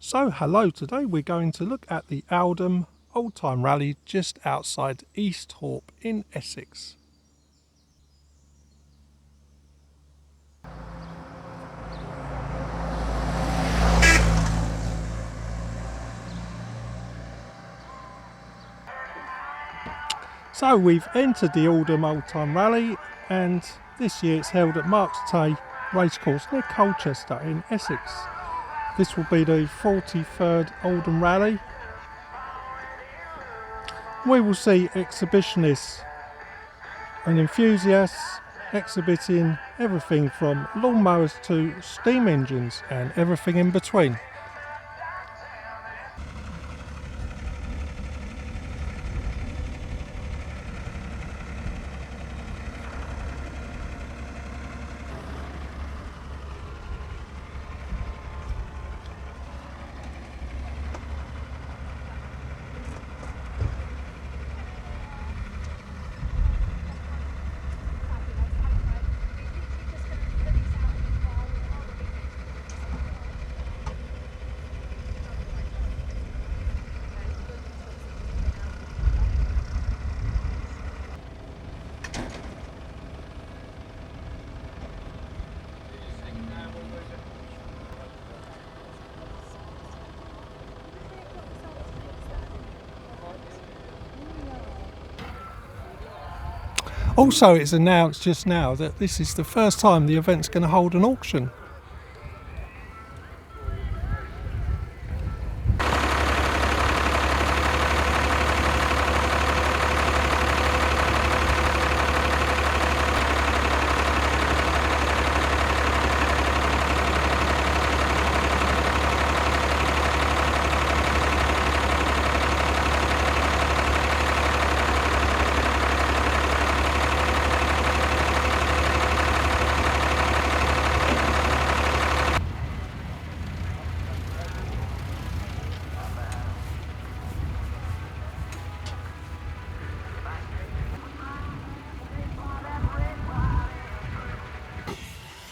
So hello, today we're going to look at the Aldham Old Time Rally just outside East Thorpe in Essex. So we've entered the Aldham Old Time Rally, and this year it's held at Marks Tay Racecourse near Colchester in Essex. This will be the 43rd Aldham Rally. We will see exhibitionists and enthusiasts exhibiting everything from lawnmowers to steam engines and everything in between. Also, it's announced just now that this is the first time the event's going to hold an auction.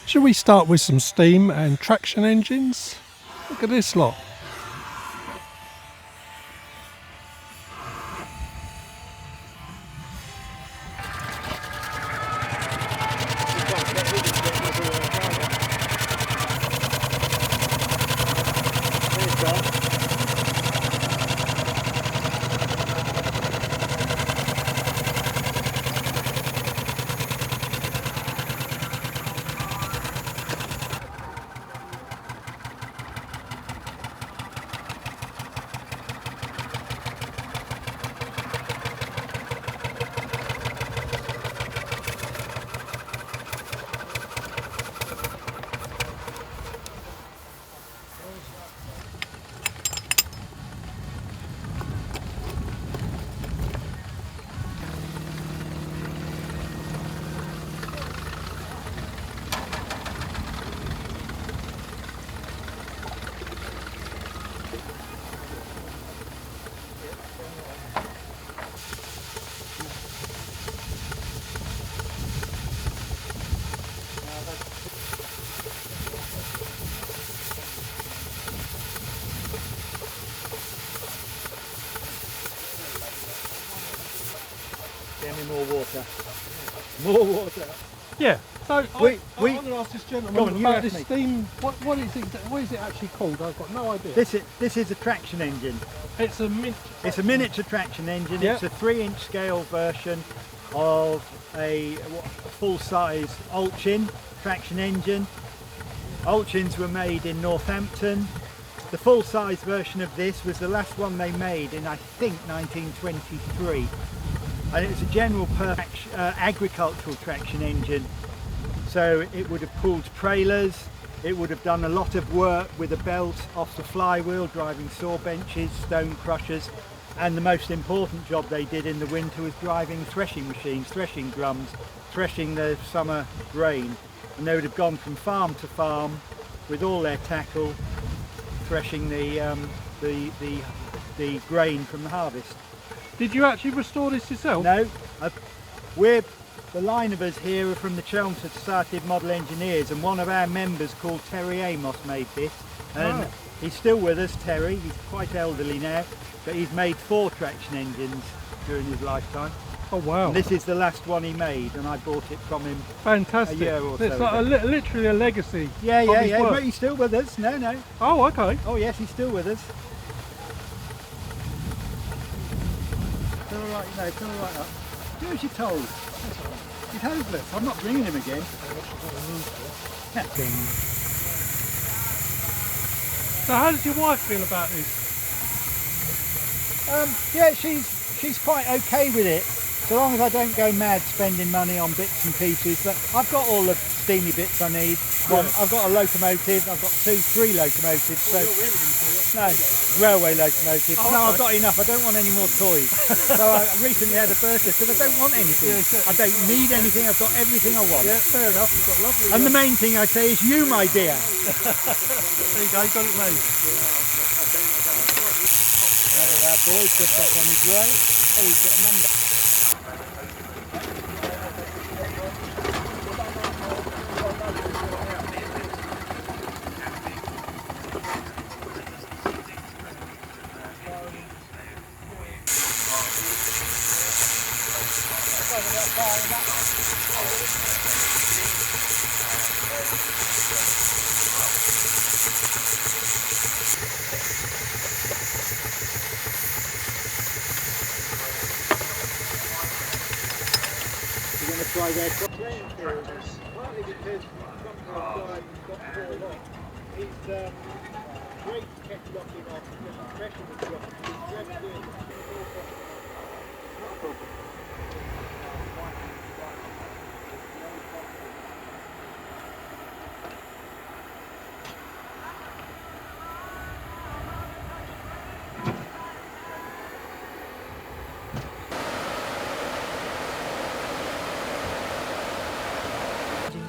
Shall we start with some steam and traction engines? Look at this lot. Get me more water. More water. Yeah. So I We- want to ask this gentleman Go on, you about ask this me. steam. What is it actually called? I've got no idea. This is a traction engine. It's a mint. It's a miniature traction engine. Yeah. It's a 3-inch scale version of a full-size Altchin traction engine. Altchins were made in Northampton. The full-size version of this was the last one they made in, I think, 1923. And it was a general purpose agricultural traction engine. So it would have pulled trailers, it would have done a lot of work with a belt off the flywheel, driving saw benches, stone crushers, and the most important job they did in the winter was driving threshing machines, threshing drums, threshing the summer grain. And they would have gone from farm to farm with all their tackle, threshing the grain from the harvest. Did you actually restore this yourself? No, we're The line of us here are from the Chelmsford Society of Model Engineers, and one of our members called Terry Amos made this And Oh. he's still with us, Terry. He's quite elderly now, but he's made 4 traction engines during his lifetime. Oh wow. And this is the last one he made, and I bought it from him. Fantastic. A year or It's so like ago. literally a legacy. Yeah, of yeah, his yeah. work. But he's still with us. No, no. Oh, okay. Oh yes, he's still with us. Feel all right, no, feel all right up. Do as you're told. He's hopeless. I'm not bringing him again. So how does your wife feel about this? Yeah, she's quite okay with it, so long as I don't go mad spending money on bits and pieces. But I've got all the steamy bits I need. I've got a locomotive. I've got 3 locomotives. So no, railway locomotives. Oh, No, okay. I've got enough. I don't want any more toys. So I recently had a birthday, so I don't want anything. Yeah, exactly. I don't need anything. I've got everything I want. Yeah, fair enough. You've got lovely. And the main thing I say is you, my dear. There you go, you got it made. Another of our boys just up on his way. Oh, he's got a number. We're going to try their playing field, partly because got called off. He's great to kept locking off because the pressure was dropping. He's very good. Not a problem.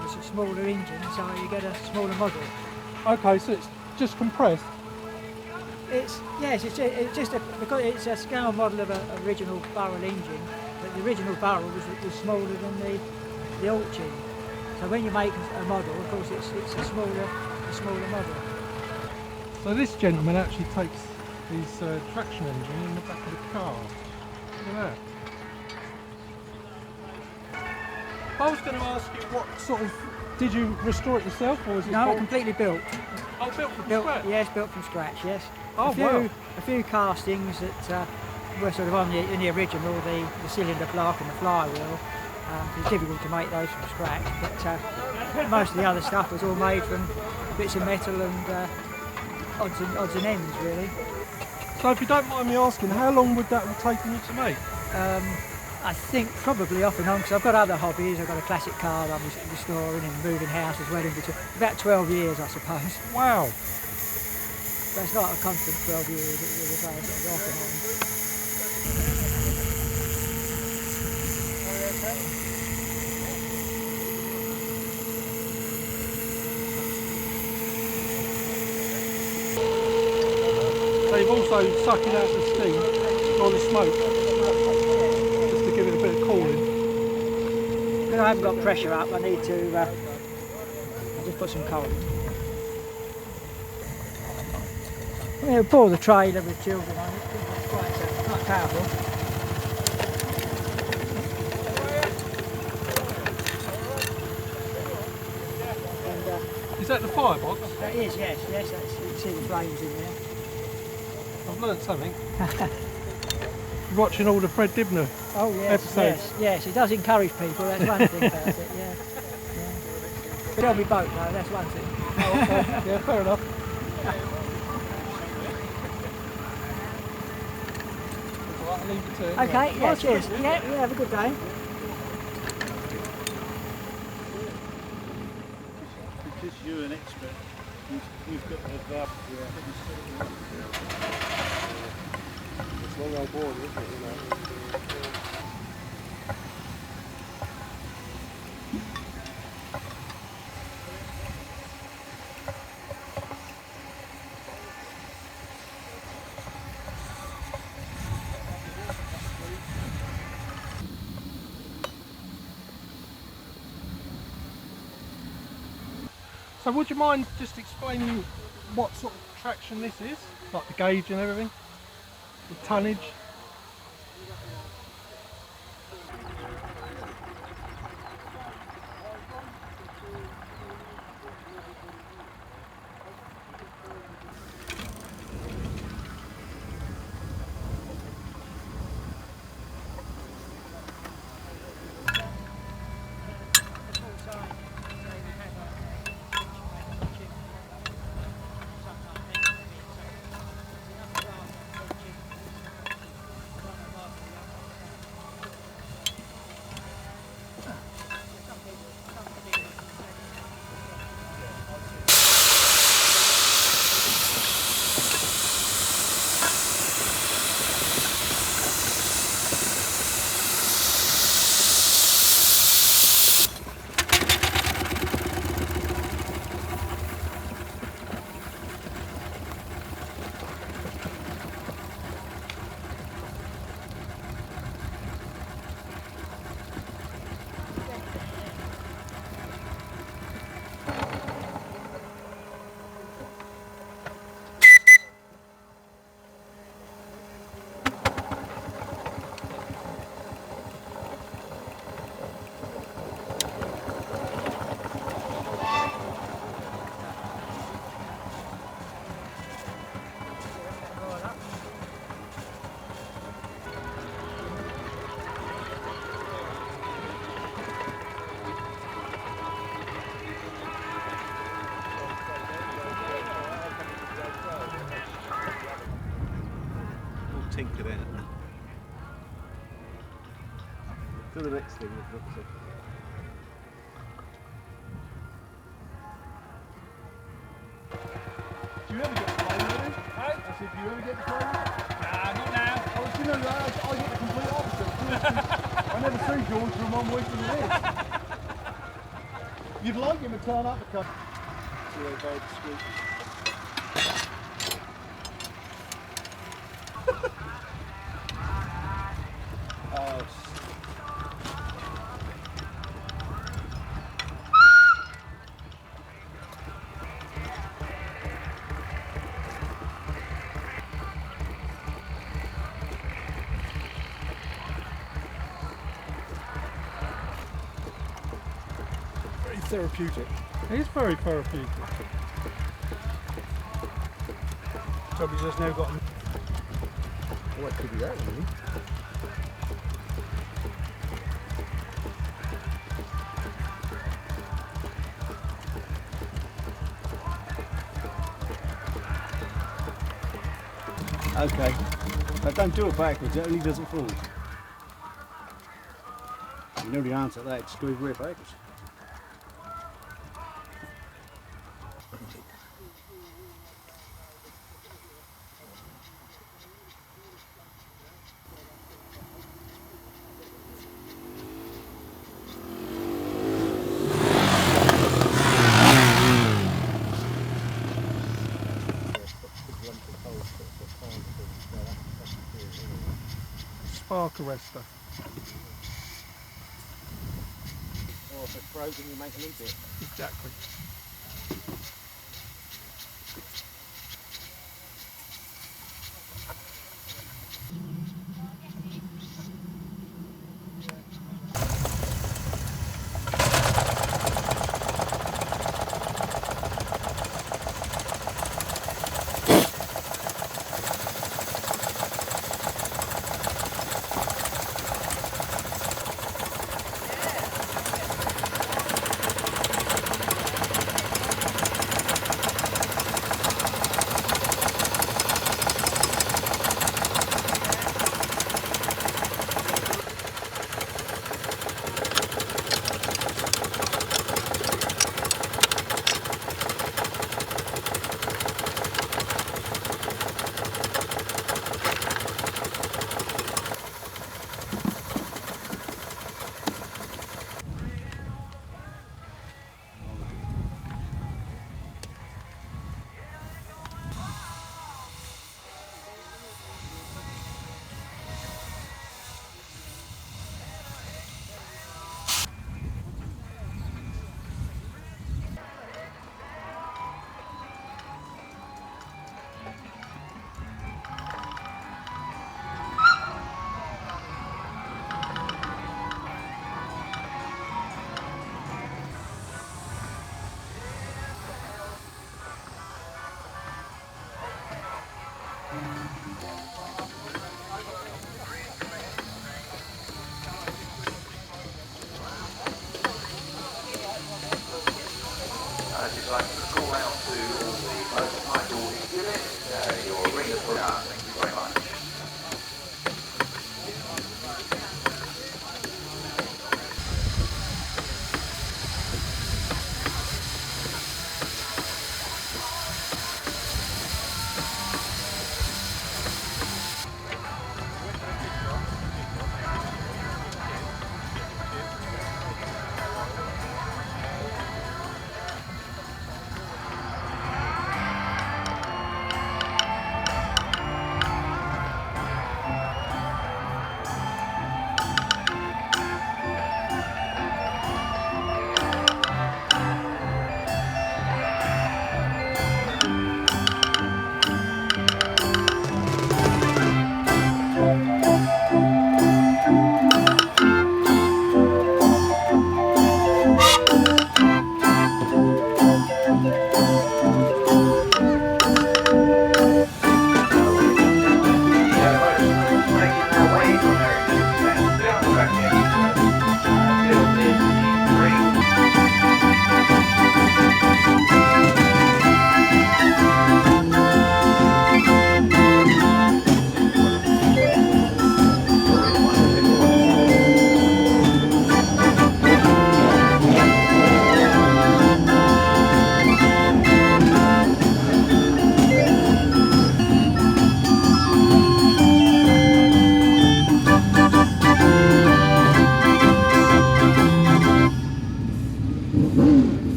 With a smaller engine, so you get a smaller model. Okay, so it's just compressed. It's just because it's a scale model of an original barrel engine, but the original barrel was smaller than the Altchin. So when you make a model, of course, it's a smaller model. So this gentleman actually takes his traction engine in the back of the car. Look at that. I was going to ask you what sort of, did you restore it yourself or was it No, completely built. Oh, built from Built, scratch? yes, built from scratch. Yes. Oh, wow. A few castings that were sort of in the original, the cylinder block and the flywheel. It's difficult to make those from scratch, but most of the other stuff was all made from bits of metal and odds and ends, really. So if you don't mind me asking, how long would that have taken you to make? I think probably off and on, because I've got other hobbies. I've got a classic car that I'm restoring and moving house as well in between. About 12 years, I suppose. Wow. So it's not a constant 12 years, it was sort of off and on. They've also sucking out the steam or the smoke, just to give it a bit of cooling. Because I haven't got pressure up, I need to I'll just put some coal. We'll pour the trailer with children on it, it's quite powerful. And, Is that the firebox? that is, yes, you can see the flames in there. I've learnt something. Watching all the Fred Dibner Oh yes, episodes. yes, it does encourage people, that's one thing about it, yeah. But on my boat though, that's one thing. Oh, okay. Yeah, fair enough. Right, I'll leave it to it. Okay, yeah, Nice cheers. to meet you. Yeah, have a good day. Because you're an expert, you've got the It's long old board, isn't it? You know. So would you mind just explaining what sort of traction this is, like the gauge and everything, the tonnage. Tinker then. To the next thing. Do you ever get the plane really? I said, do you ever get the plane? Nah, not now. Oh, do you know that? I get the complete opposite. I never see George from 1 week to the next. You'd like him to turn up a couple. See they go to school. Therapeutic. It is very therapeutic. Toby's just now got. Well, it could be that, really. Okay. Now don't do it backwards, it only does it forward. You know the answer to that, just go way backwards. Spark arrestor. Or if it's broken, you make a new bit. Exactly.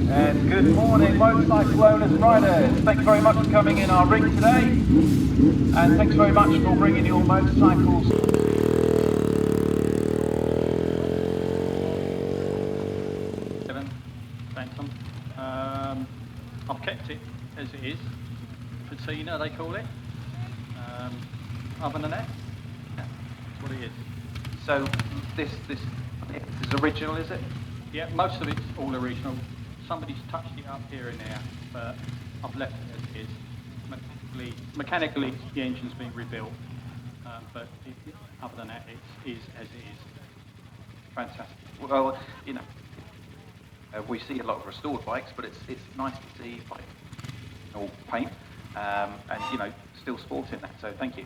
And good morning, motorcycle owners and riders. Thanks very much for coming in our ring today, and thanks very much for bringing your motorcycles. Phantom. I've kept it as it is. Patina, they call it. Other than that, yeah, that's what it is. So this is original, is it? Yeah, most of it's all original. Somebody's touched it up here and there, but I've left it as it is. Mechanically the engine's been rebuilt, but other than that, it is as it is. Fantastic. Well, you know, we see a lot of restored bikes, but it's nice to see like all paint and you know still sporting that. So thank you.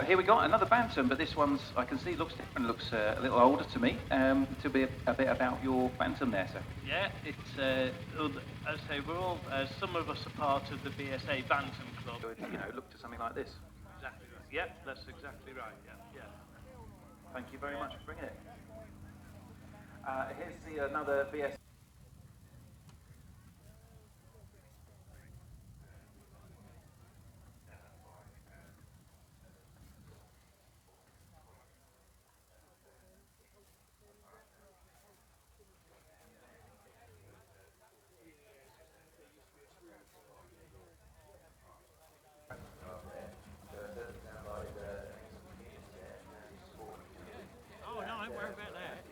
Here we got another Bantam, but this one's I can see looks different. Looks a little older to me. To be a bit about your Bantam there, sir. Yeah, it's as I say, we're all some of us are part of the BSA Bantam Club. You know, look to something like this. Exactly right. Yeah, that's exactly right. Yeah. Thank you very much for bringing it. Here's another BSA. Oh no, don't worry about that.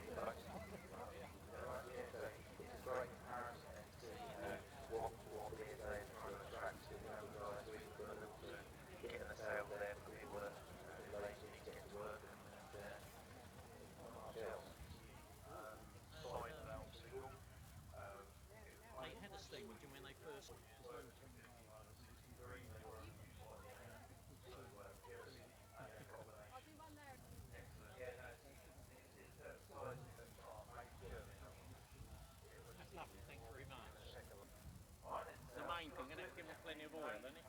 They had a steam engine when they first. That's lovely, thank you very much. The main thing, and give them plenty of oil, isn't it?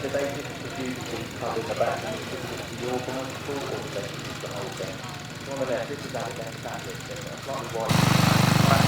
Did they just produce the colour in the back and distribute to your bicycle, or did they produce the whole thing? One of them, this is Aldham standard, a slightly white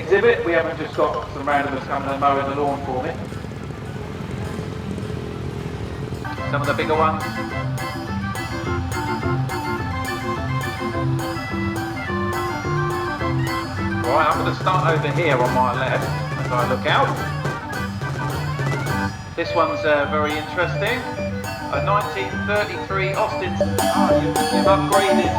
exhibit. We haven't just got some randomers coming and mowing the lawn for me. Some of the bigger ones. Right, I'm going to start over here on my left as I look out. This one's very interesting. A 1933 Austin. You've upgraded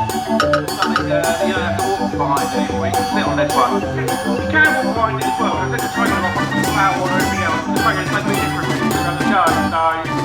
something you don't have to walk behind anymore. You can sit on this one. You can walk behind it as well. I think the training off on the flower or everything else. The training is making a difference on the go. So.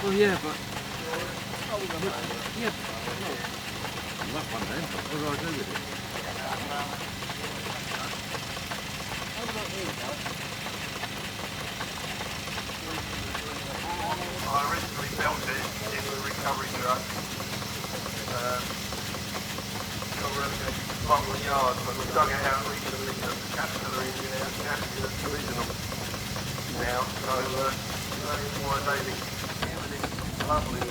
Well, yeah, but... Yeah, well, I'm not one then, but what do I do with it? I originally built it in the recovery truck. Got rid of one of the yard, but we dug it out recently because the caterpillar in there is provisional now, so that's why David. Lovely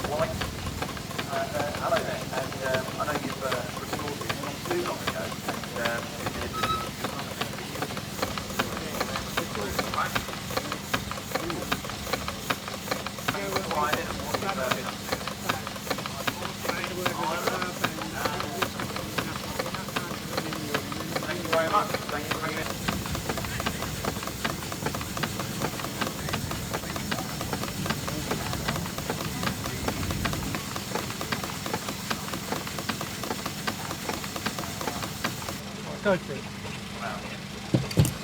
white. Hello there, and I know you've restored it not too long ago, thank you very much. Thank you for bringing it. Go for it.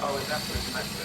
Oh, it's absolutely massive.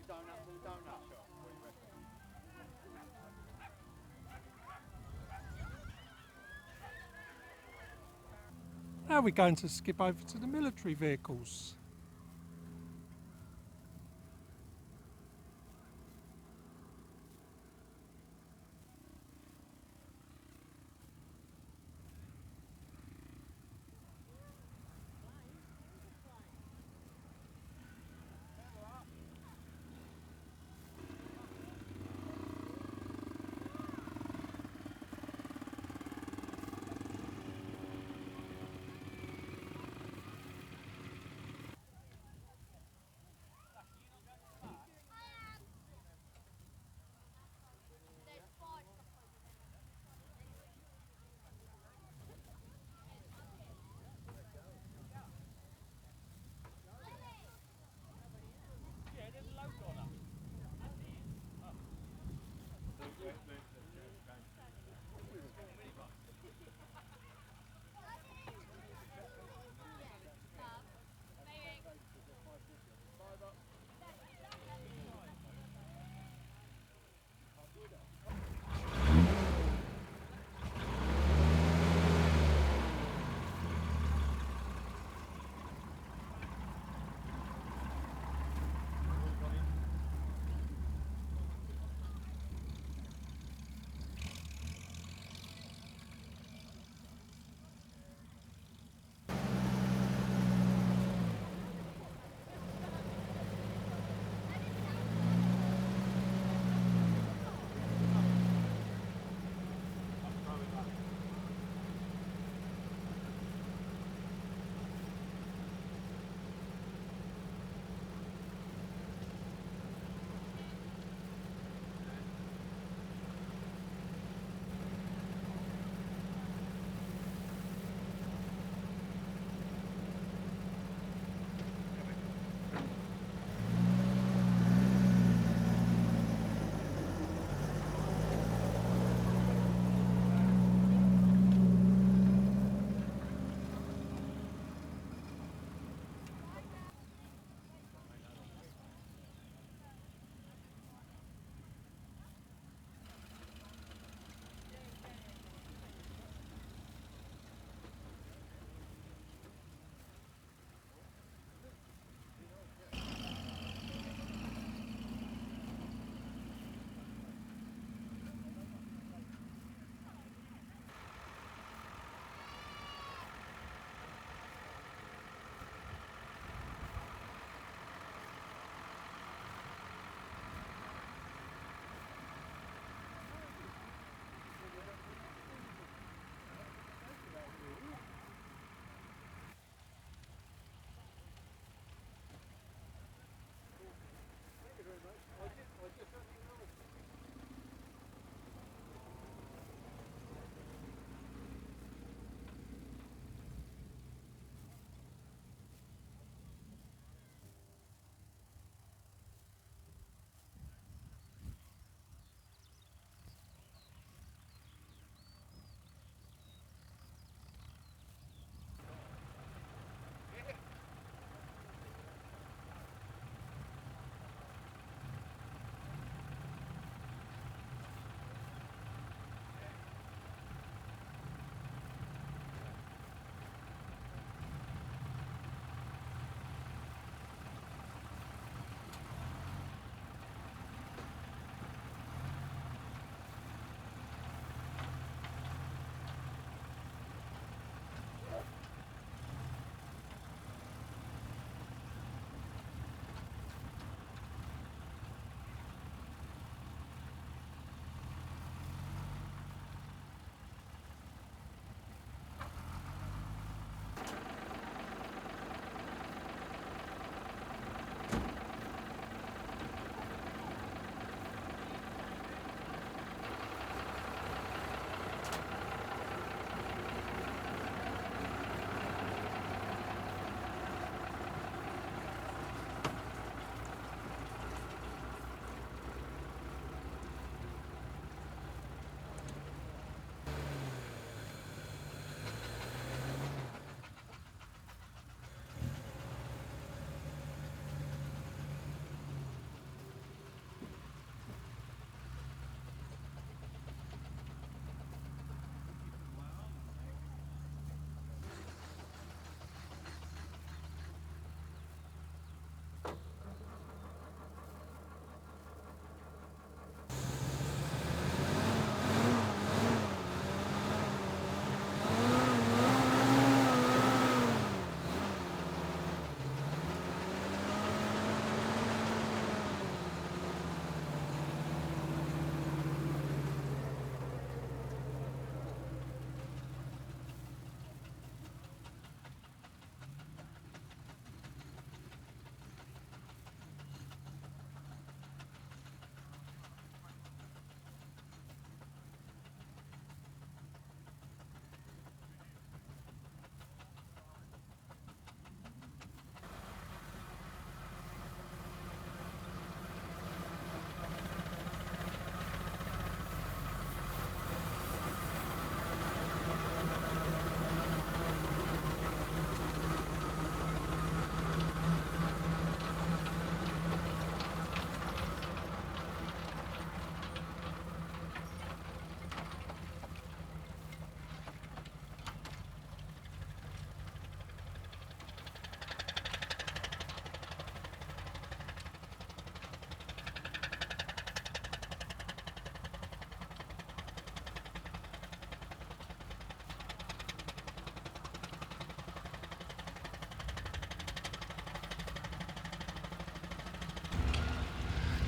donut to the donut shop. What do you reckon? Now we're going to skip over to the military vehicles.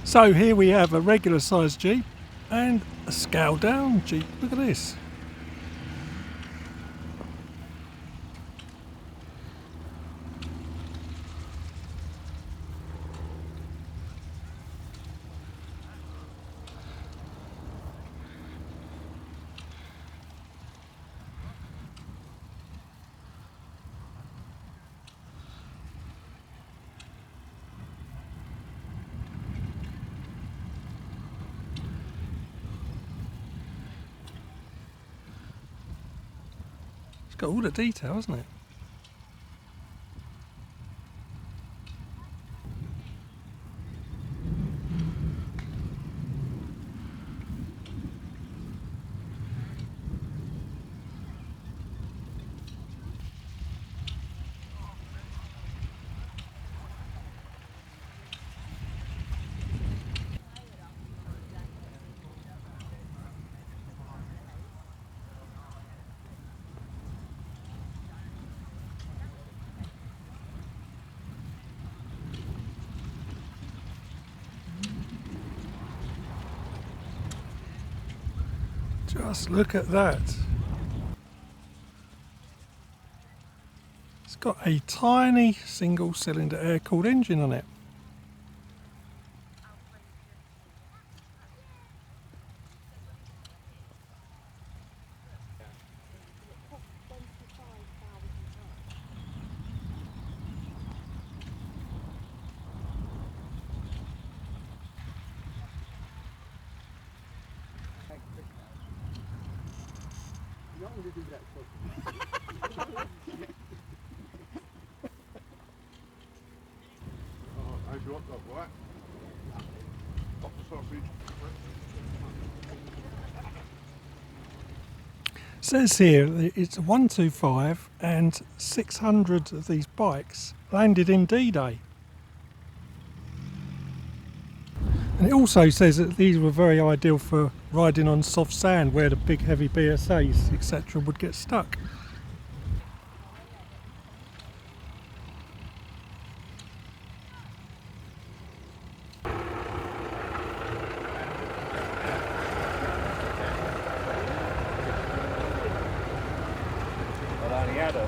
So here we have a regular sized Jeep and a scaled down Jeep. Look at this. It's got all the detail, hasn't it? Just look at that. It's got a tiny single cylinder air-cooled engine on it. How's your hot dog, right? Pop the sausage. Says here that it's 125 and 600 of these bikes landed in D-Day. And it also says that these were very ideal for riding on soft sand where the big heavy BSAs etc. would get stuck. I'd only had a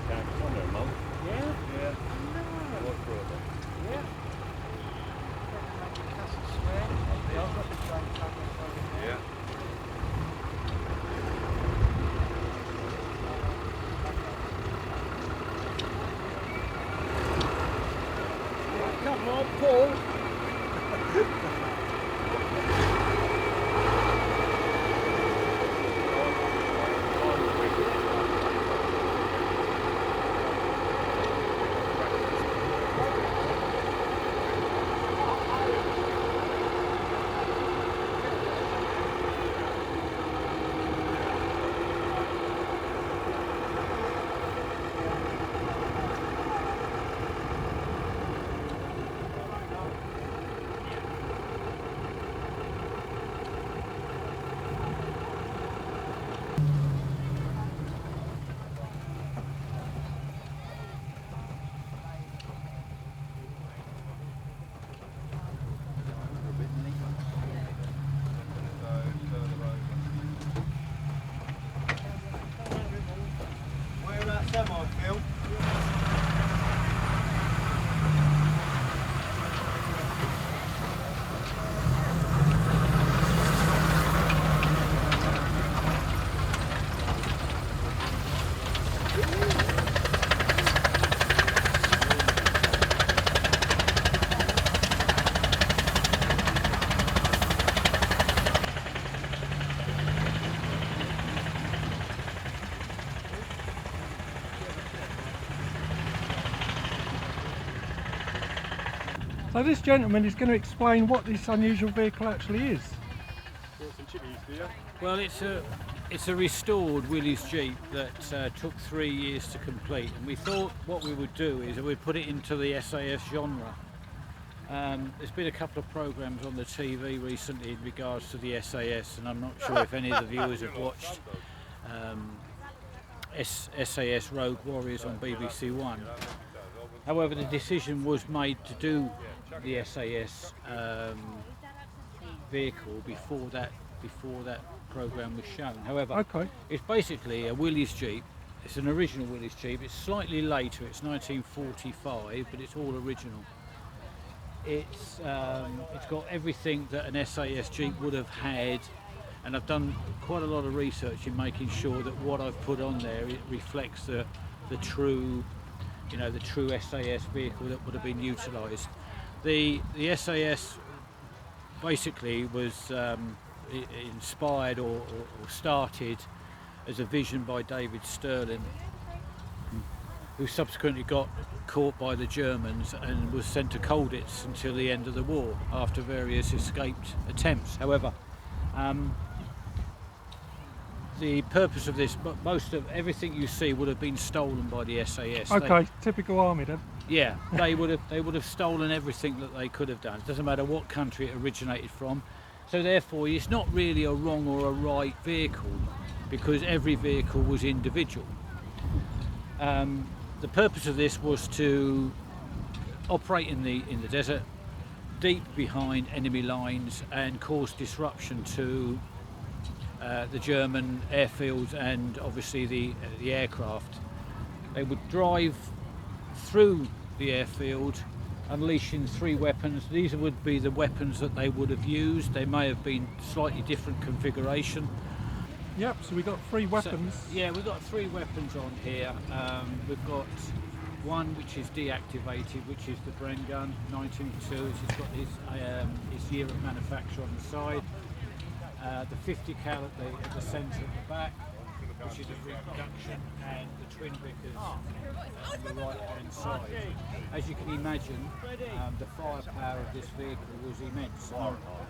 tank under a month. Yeah? Yeah. I worked for them. Yeah. Yeah. Come on, Paul. Whereabouts am I, Phil? So this gentleman is going to explain what this unusual vehicle actually is. Well, it's a restored Willys Jeep that took 3 years to complete, and we thought what we would do is we'd put it into the SAS genre. There's been a couple of programs on the TV recently in regards to the SAS, and I'm not sure if any of the viewers have watched SAS Rogue Warriors on BBC One. However, the decision was made to do the SAS vehicle before that program was shown. However, Okay. it's basically a Willys Jeep. It's an original Willys Jeep. It's slightly later. It's 1945, but it's all original. It's got everything that an SAS Jeep would have had, and I've done quite a lot of research in making sure that what I've put on there, it reflects the true, the true SAS vehicle that would have been utilised. The SAS basically was inspired or started as a vision by David Stirling, who subsequently got caught by the Germans and was sent to Colditz until the end of the war after various escaped attempts. However, the purpose of this, most of everything you see would have been stolen by the SAS. Okay, typical army then. Yeah, they would have stolen everything that they could have done. It doesn't matter what country it originated from. So therefore, it's not really a wrong or a right vehicle, because every vehicle was individual. The purpose of this was to operate in the desert, deep behind enemy lines, and cause disruption to the German airfields and obviously the aircraft. They would drive through the airfield, unleashing 3 weapons. These would be the weapons that they would have used. They may have been slightly different configuration. Yep, so we've got 3 weapons. So, yeah, we've got 3 weapons on here. We've got one which is deactivated, which is the Bren gun, 1902. It's got his year of manufacture on the side. The 50 cal at the centre at the back, which is a reproduction, and the twin Vickers on the right hand side. As you can imagine, the firepower of this vehicle was immense.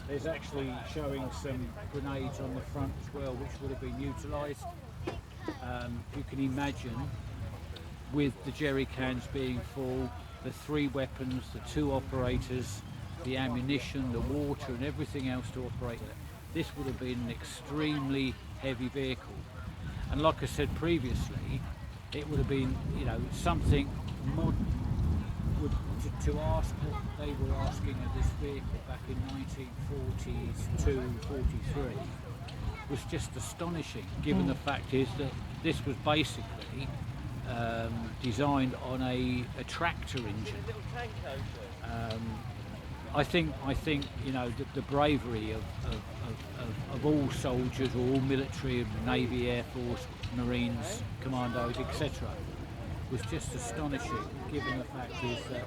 There's actually showing some grenades on the front as well, which would have been utilised. You can imagine, with the jerry cans being full, the 3 weapons, the 2 operators, the ammunition, the water and everything else to operate it. This would have been an extremely heavy vehicle. And like I said previously, it would have been, something modern to ask what they were asking of this vehicle back in 1942-43 was just astonishing, given the fact is that this was basically designed on a tractor engine. I think the bravery of all soldiers, or all military, Navy, Air Force, Marines, Commandos, etc., was just astonishing, given the fact is that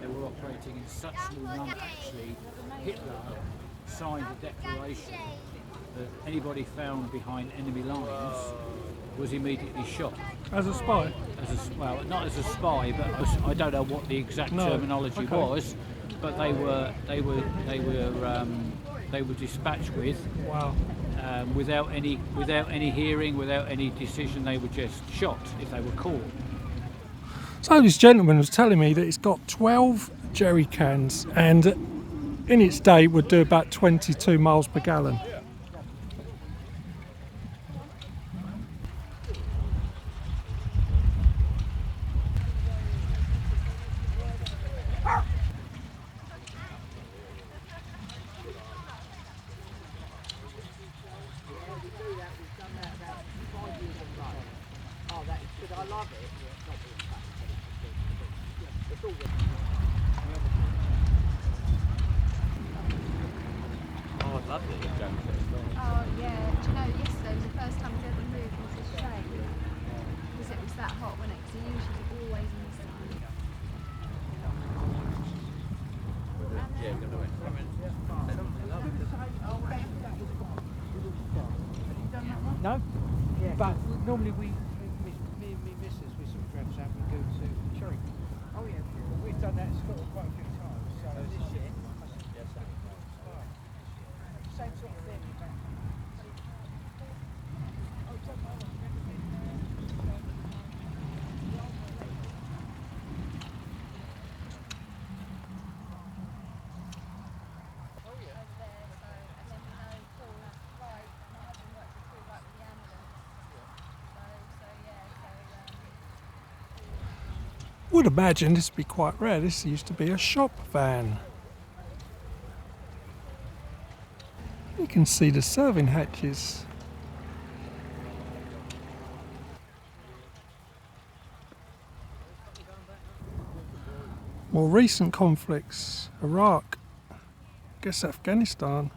they were operating in such small numbers. Actually, Hitler signed a declaration that anybody found behind enemy lines was immediately shot. As a spy? Well, not as a spy, but I don't know what the exact terminology was. But they were dispatched with. Wow. Without any hearing, without any decision, they were just shot if they were caught. So this gentleman was telling me that it's got 12 jerry cans, and in its day would do about 22 miles per gallon. Oh yeah, do you know, yesterday was the first time I've ever moved into this shade because it was that hot, wasn't it? Because usually always in the sun. No? Yeah. But normally me and me missus with some friends out, we go to Cherry. Oh yeah. We've done that in Scotland quite a few times. So this year. Same sort of thing. Would imagine this would be quite rare. This used to be a shop van. You can see the serving hatches. More recent conflicts, Iraq, I guess Afghanistan.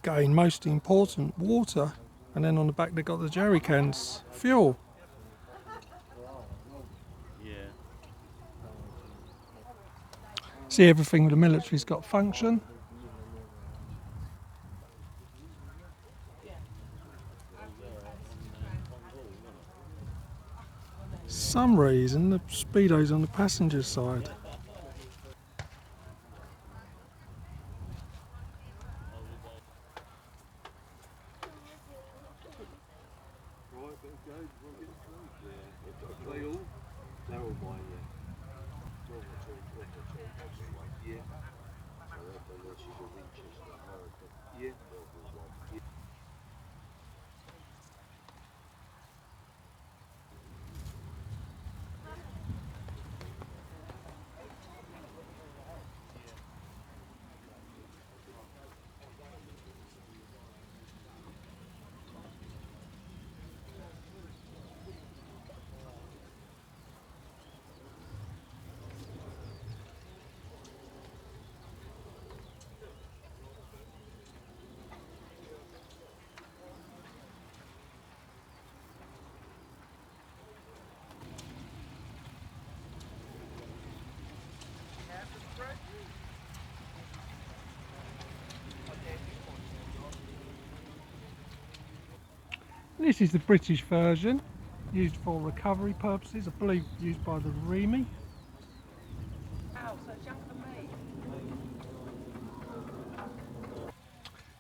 Again, most important, water, and then on the back they got the jerry cans, fuel. See, everything with the military's got function. Some reason the speedo's on the passenger side. This is the British version, used for recovery purposes, I believe used by the REME.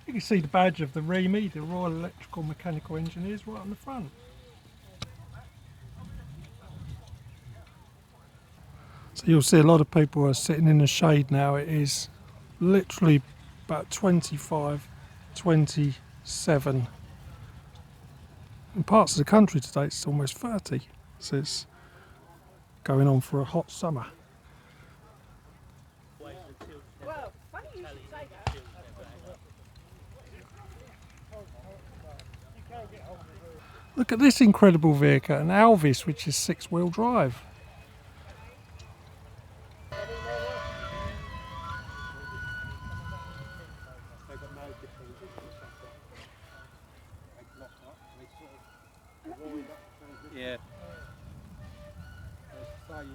You can see the badge of the REME, the Royal Electrical Mechanical Engineers, right on the front. So you'll see a lot of people are sitting in the shade now. It is literally about 25, 27. In parts of the country today it's almost 30, so it's going on for a hot summer. Look at this incredible vehicle, an Alvis, which is 6-wheel drive. Yeah. So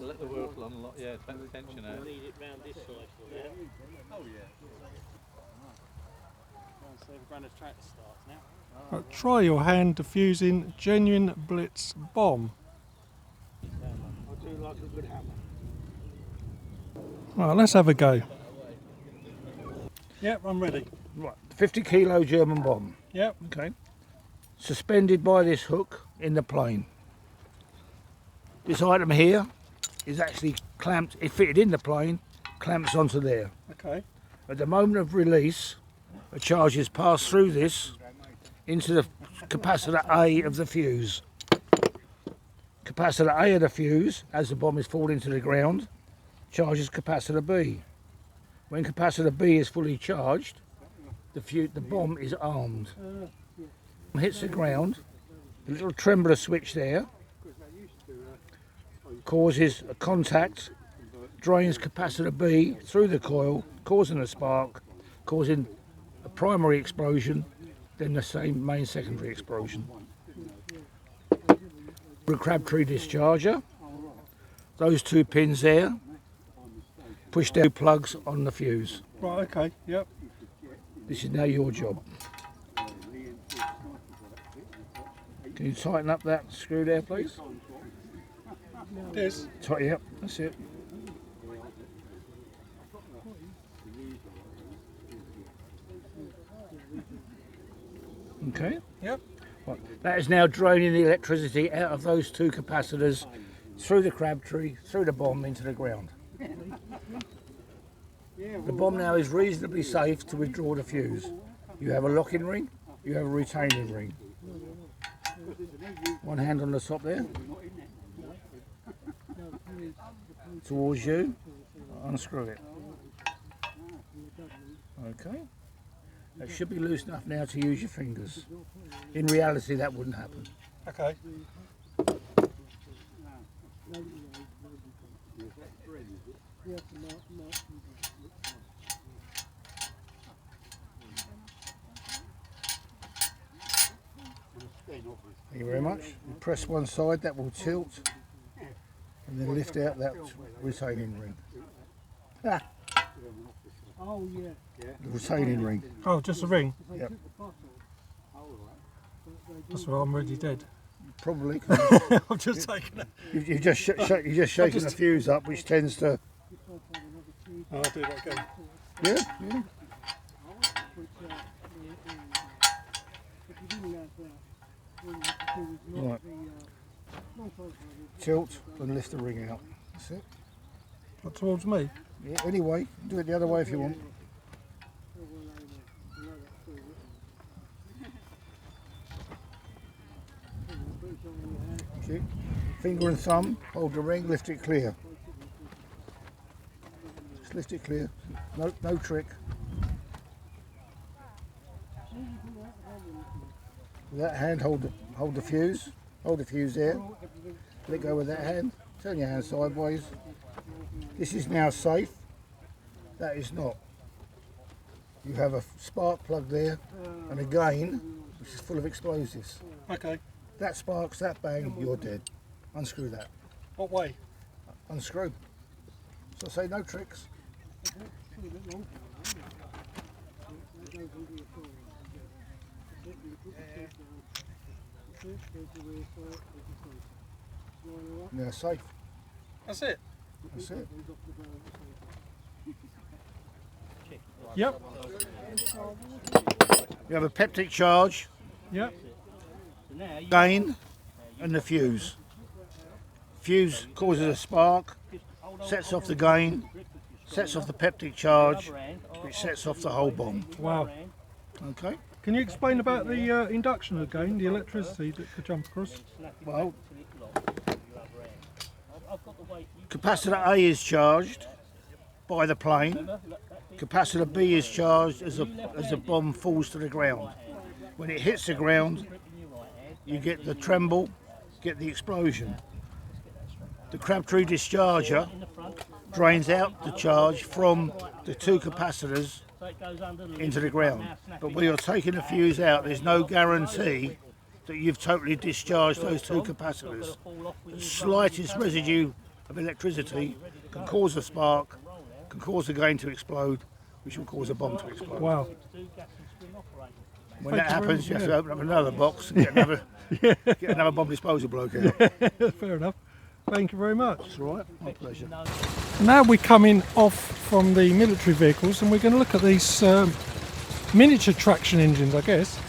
let the wheel unlock, yeah, take the tension out. Lead it round this side for now. Oh yeah. So the Brandon's tractor starts now. Right, try your hand defusing genuine Blitz bomb. I do like a good hammer. Right, let's have a go. Yep, I'm ready. Right, 50 kilo German bomb. Yep. Okay. Suspended by this hook in the plane. This item here is actually clamped, it fitted in the plane, clamps onto there. Okay. At the moment of release, a charge is passed through this into the capacitor A of the fuse. Capacitor A of the fuse, as the bomb is falling to the ground, charges capacitor B. When capacitor B is fully charged, the bomb is armed. Hits the ground, the little trembler switch there causes a contact, drains capacitor B through the coil, causing a spark, causing a primary explosion, then the same main secondary explosion. A Crabtree discharger, those two pins there, push down plugs on the fuse. Right, okay, yep. This is now your job. Can you tighten up that screw there, please? This. Tighten up, that's it. Okay. Yep. That is now draining the electricity out of those two capacitors through the crab tree, through the bomb into the ground. The bomb now is reasonably safe to withdraw the fuse. You have a lock-in ring, you have a retaining ring. One hand on the top there. Towards you, unscrew it. Okay. That should be loose enough now to use your fingers. In reality, that wouldn't happen. Okay. Thank you very much. You press one side, that will tilt, and then lift out that retaining ring. Ah. Oh, yeah. The retaining ring. Oh, just a ring? Yep. That's why I'm already dead. Probably. I'm just taking it. You've just shaken the fuse up, which tends to... Oh, I'll do that again. Yeah. Right. Tilt and lift the ring out. That's it. Not towards me? Yeah, anyway, do it the other way if you want. Okay. Finger and thumb, hold the ring, lift it clear. Just lift it clear. No trick. With that hand, hold the fuse. Hold the fuse there. Let go with that hand. Turn your hand sideways. This is now safe. That is not. You have a spark plug there and a gain which is full of explosives. Okay. That sparks, that bang, you're dead. Unscrew that. What way? Unscrew. So I say no tricks. Now safe. That's it? That's it. Yep. You have a peptic charge. Yep. Gain and the fuse. Fuse causes a spark, sets off the gain, sets off the peptic charge, which sets off the whole bomb. Wow. Okay. Can you explain about the induction again, the electricity that could jump across? Well, capacitor A is charged by the plane. Capacitor B is charged as the bomb falls to the ground. When it hits the ground, you get the tremble, get the explosion. The Crabtree discharger drains out the charge from the two capacitors into the ground. But when you're taking the fuse out, there's no guarantee that you've totally discharged those two capacitors. The slightest residue of electricity can cause a spark, can cause the gain to explode, which will cause a bomb to explode. Wow. When that happens, you have to open up another box and get another bomb disposal bloke out. Fair enough. Thank you very much. That's all right. My pleasure. Now we're coming off from the military vehicles and we're going to look at these miniature traction engines, I guess.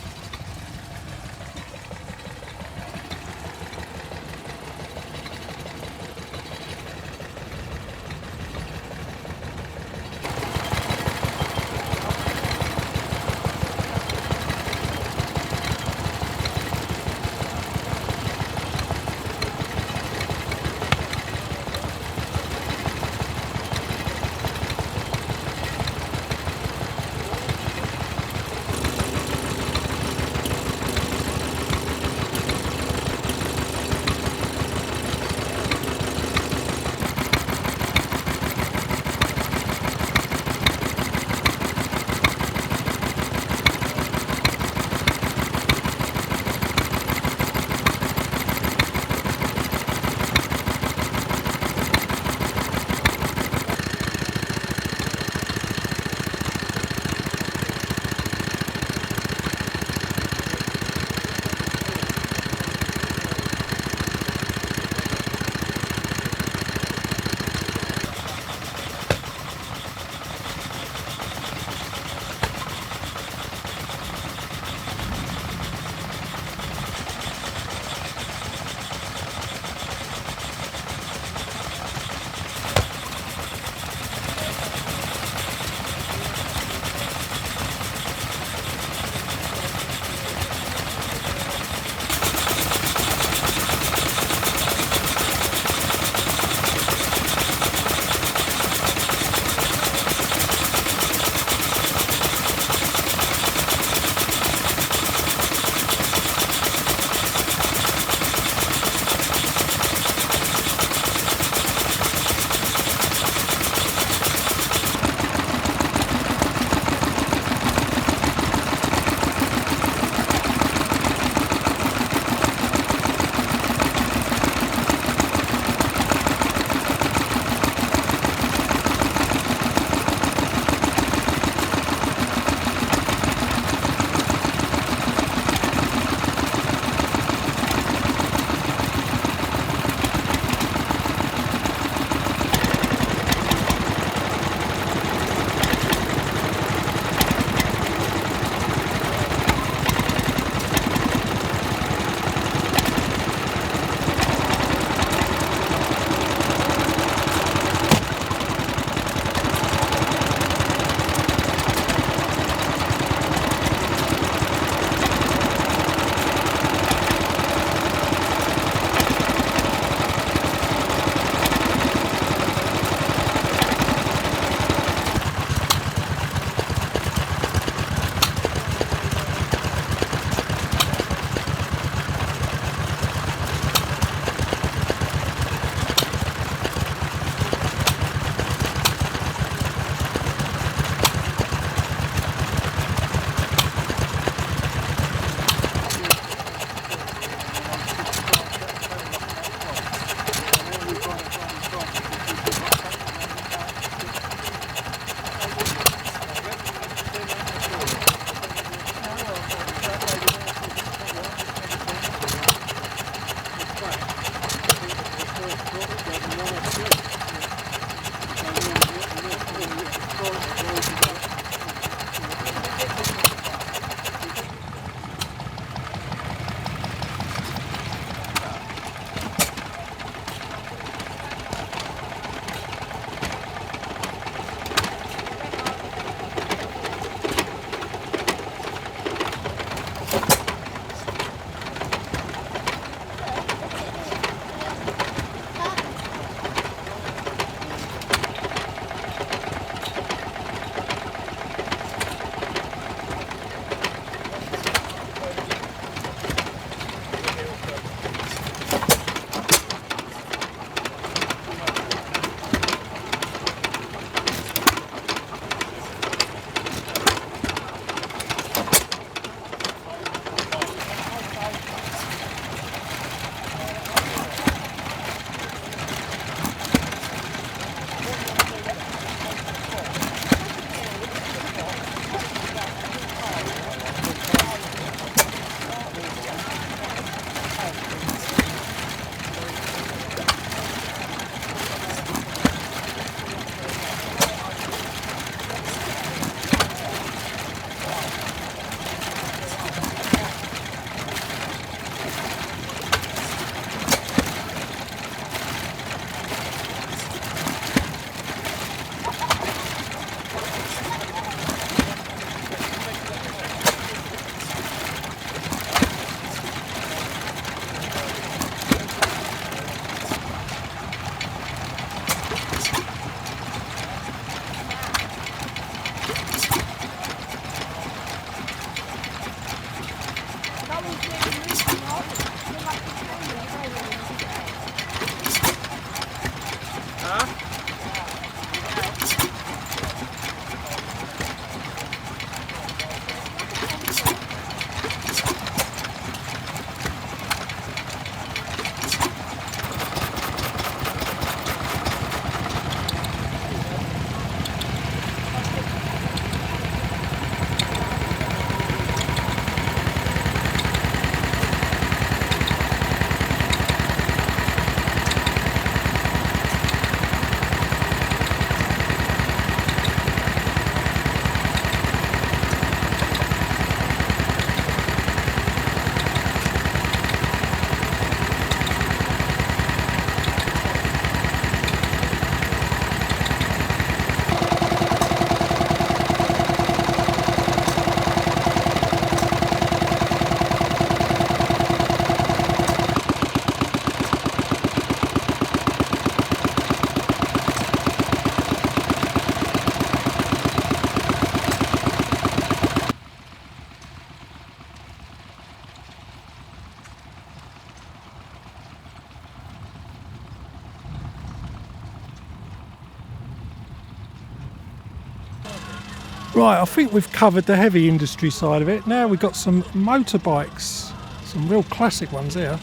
Right, I think we've covered the heavy industry side of it. Now we've got some motorbikes, some real classic ones here.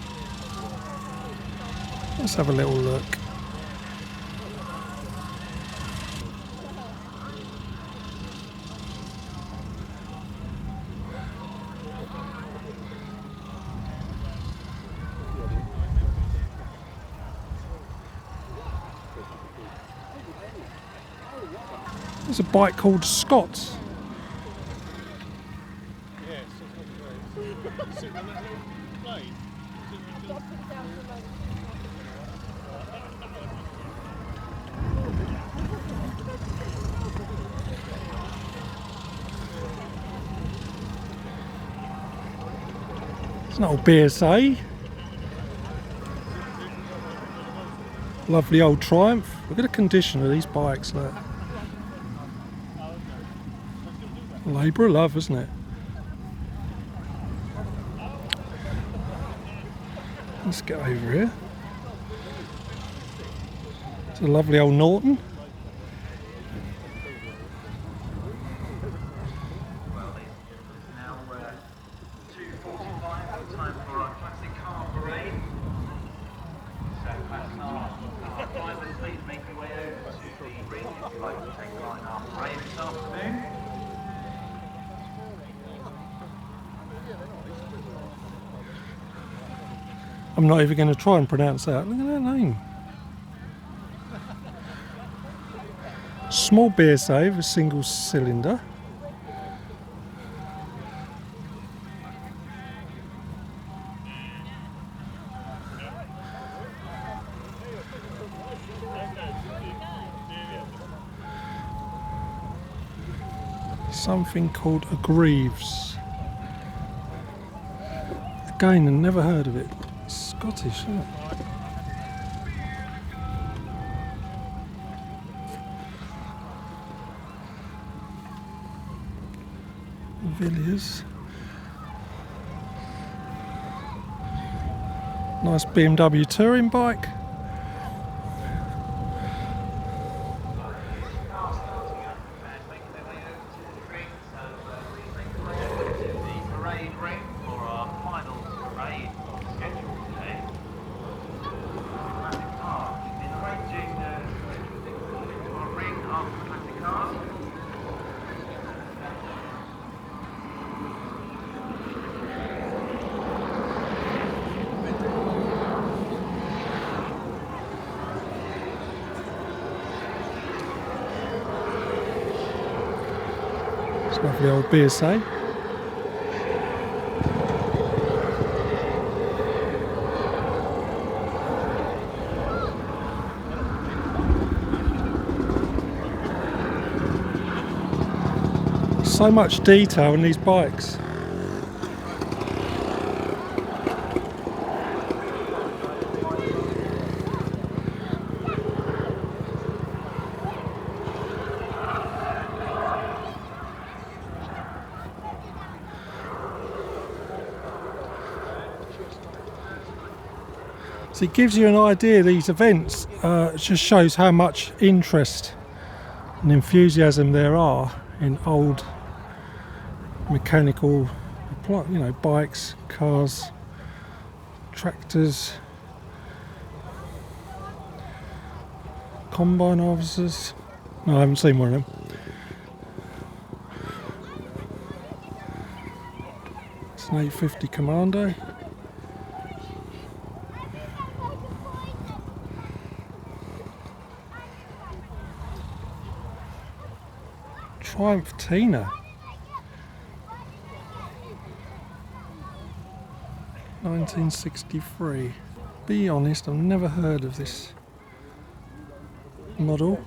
Let's have a little look. There's a bike called Scott. It's an old BSA. Lovely old Triumph. Look at the condition of these bikes. Look. Labour of love, isn't it? Let's get over here. It's a lovely old Norton. Well, it's now 2:45, time for our classic car parade. So perhaps our drivers, please make your way over to the ring if you'd like to take part in our parade this afternoon. I'm not even going to try and pronounce that. Look at that name. Small BSA with a single cylinder. Something called a Greaves. Again, I've never heard of it. Scottish, isn't it? Villiers. Nice BMW touring bike. It's lovely old BSA. So much detail in these bikes. So it gives you an idea of these events. It just shows how much interest and enthusiasm there are in old mechanical, bikes, cars, tractors, combine harvesters. No, I haven't seen one of them. It's an 850 Commando. Triumph Tina. 1963. Be honest, I've never heard of this model.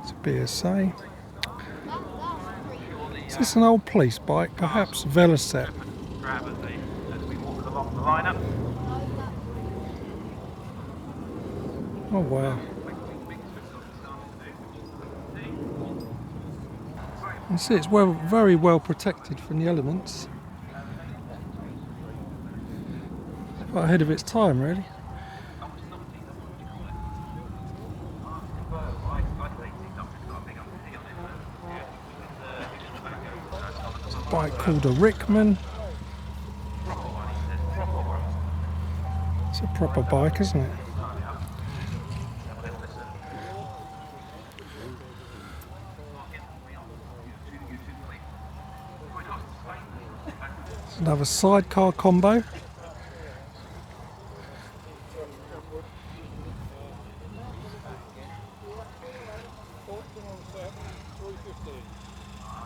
It's a BSA. Is this an old police bike? Perhaps Velocet. Grab as we walk along the lineup. Oh wow. You see it's very well protected from the elements. Quite ahead of its time really. It's a bike called a Rickman. It's a proper bike, isn't it? It's another sidecar combo.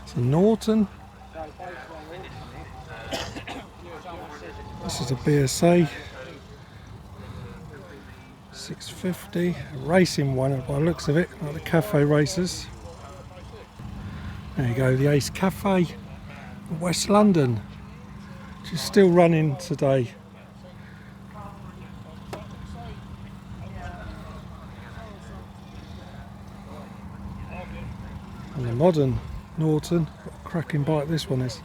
It's a Norton. This is a BSA 650, a racing one by the looks of it, like the cafe racers. There you go, the Ace Cafe in West London, which is still running today. And the modern Norton, what a cracking bike this one is.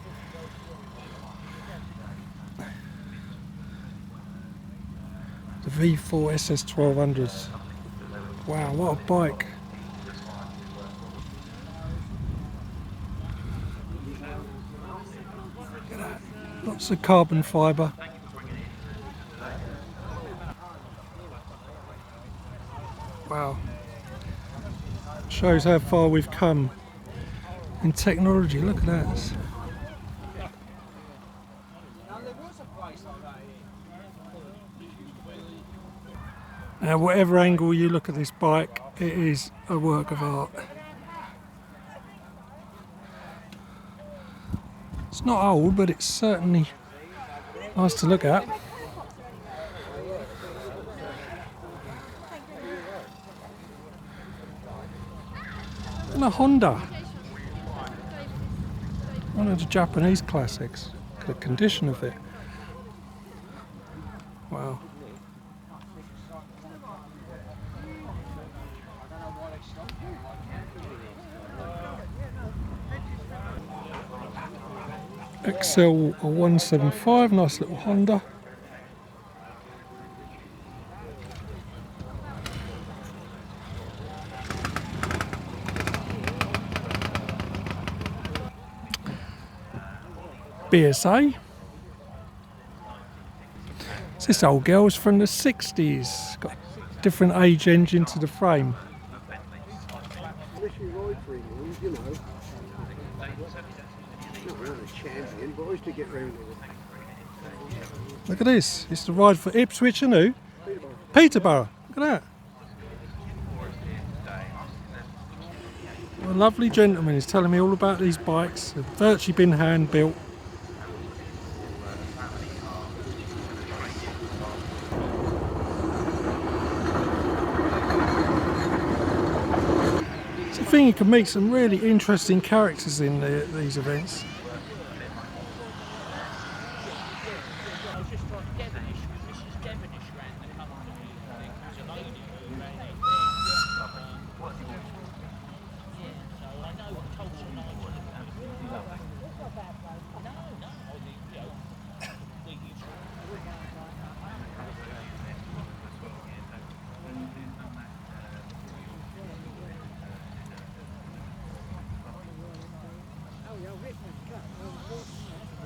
The V4 SS1200s. Wow, what a bike. Look at that. Lots of carbon fibre. Wow. Shows how far we've come in technology. Look at that. Now, whatever angle you look at this bike, it is a work of art. It's not old, but it's certainly nice to look at. And a Honda. One of the Japanese classics. Look at the condition of it. Wow. XL 175, nice little Honda. BSA. This old girl's from the 60s. Got a different age engine to the frame. Look at this. It's the ride for Ipswich and who? Peterborough. Look at that. A lovely gentleman is telling me all about these bikes. They've virtually been hand built. So I think you can meet some really interesting characters in these events.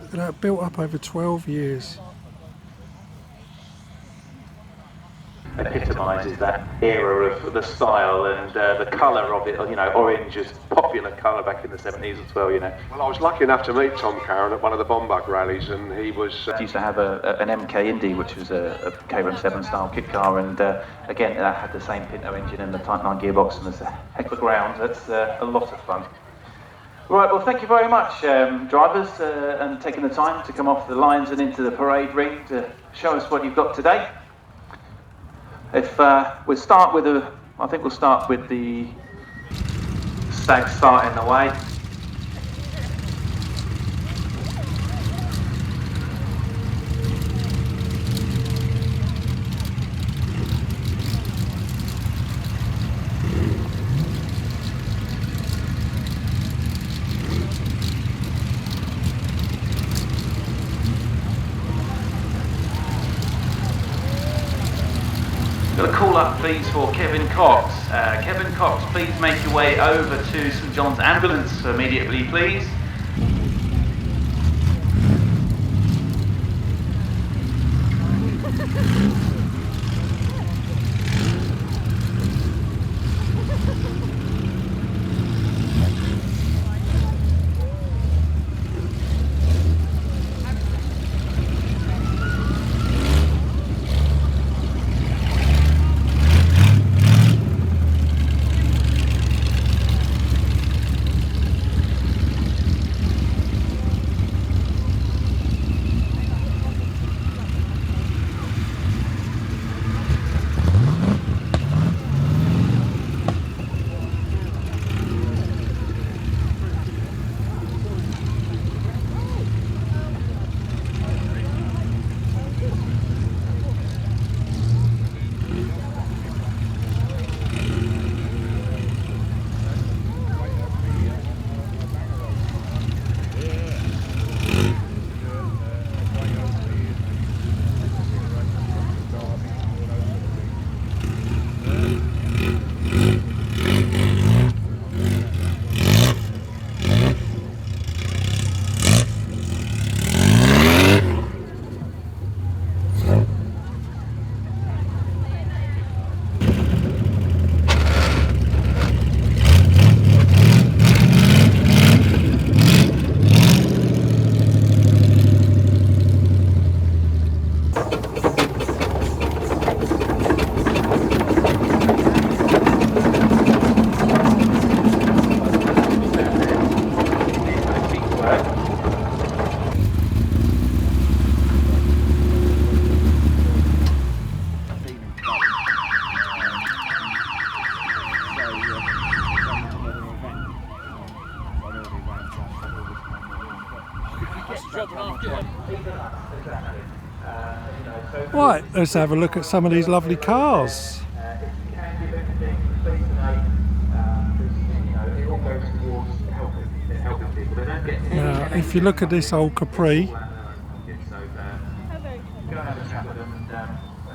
Look at that, built up over 12 years. Epitomises that era of the style and the colour of it. You know, orange is popular colour back in the 70s as well. You know. Well, I was lucky enough to meet Tom Curran at one of the Bombug rallies, and he was. He used to have an MK Indy, which was a KRM7 style kit car, and again that had the same Pinto engine and the Type 9 gearbox, and there's a heck of a ground. That's a lot of fun. Right, well, thank you very much, drivers, and taking the time to come off the lines and into the parade ring to show us what you've got today. If we start with I think we'll start with the stag starting the way. Got a call up please for Kevin Cox. Kevin Cox, please make your way over to St John's Ambulance immediately, please. Right, let's have a look at some of these lovely cars. Now, if you look at this old Capri,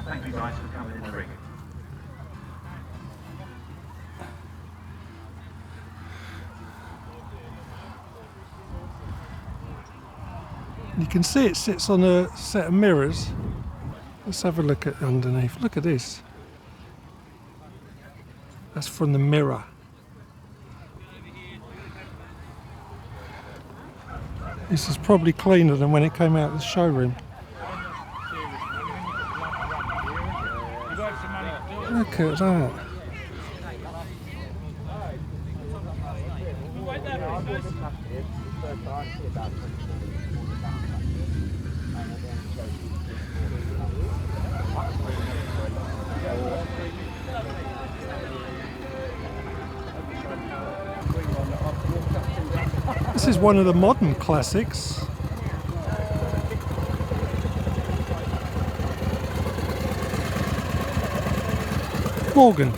Thank you guys for coming in the ring. you can see it sits on a set of mirrors. Let's have a look at underneath. Look at this. That's from the mirror. This is probably cleaner than when it came out of the showroom. Look at that. This is one of the modern classics. Morgan.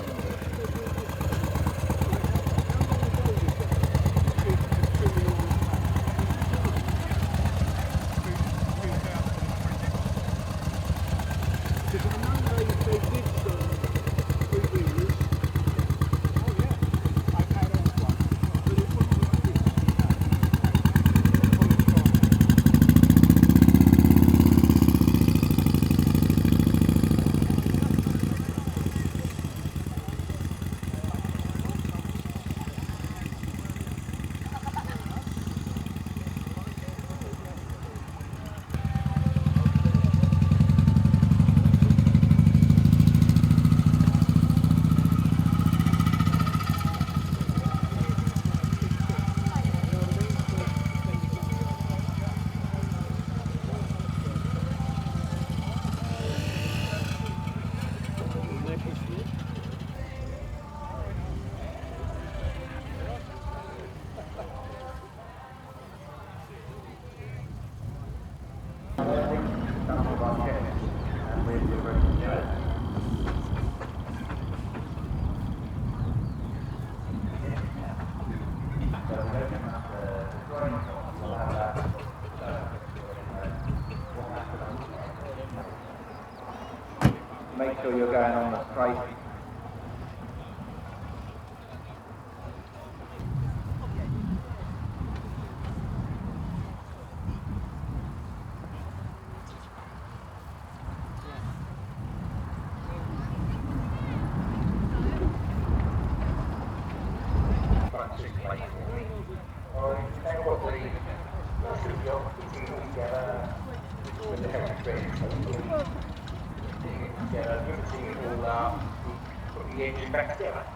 make sure you're going on the straight.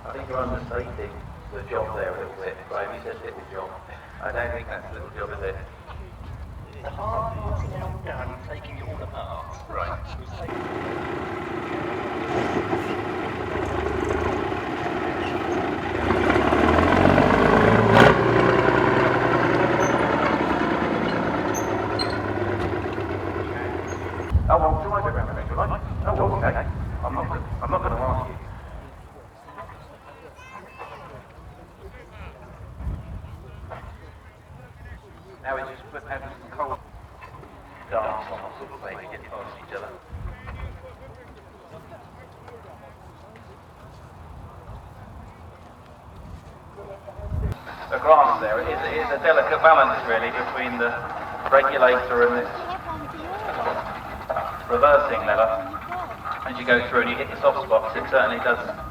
I think you're understating the job there a little bit. Graham, you said little job. I don't think that's a little job, is it? It's hard well done taking it all apart. Right. Oh, well, do I go around the next one? Oh, well, okay. I'm not going to ask you. Now we just put having some cold dance on sort of thing to get past each other. The grass there is a delicate balance really between the regulator and this reversing lever. As you go through and you hit the soft spots, it certainly doesn't.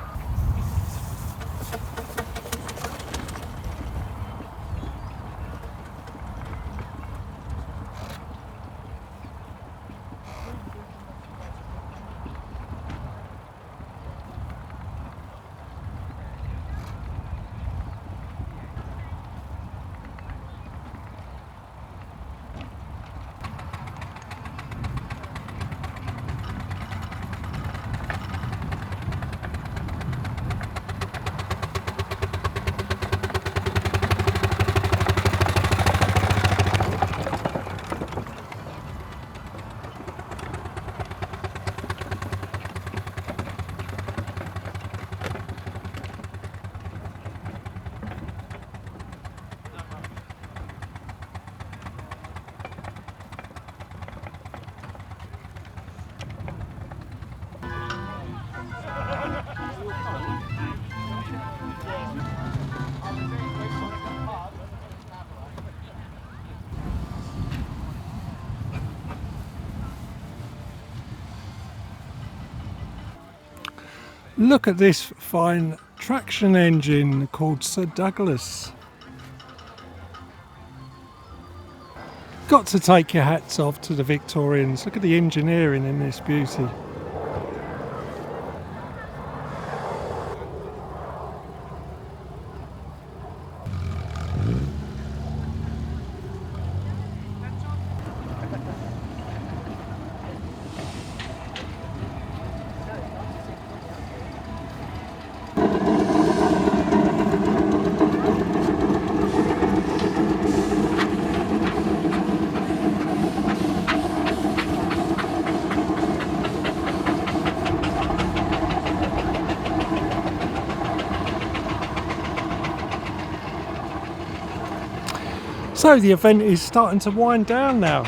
Look at this fine traction engine called Sir Douglas. Got to take your hats off to the Victorians. Look at the engineering in this beauty. So the event is starting to wind down now.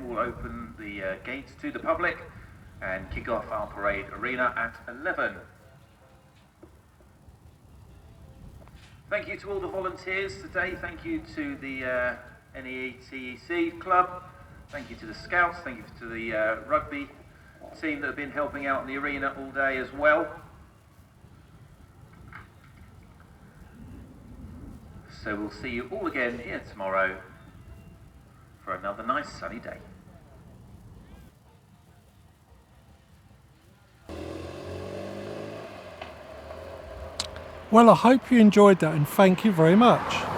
We'll open the gates to the public and kick off our parade arena at 11. Thank you to all the volunteers today. Thank you to the NEATEC Club. Thank you to the Scouts. Thank you to the rugby team that have been helping out in the arena all day as well. So we'll see you all again here tomorrow for another nice sunny day. Well, I hope you enjoyed that and thank you very much.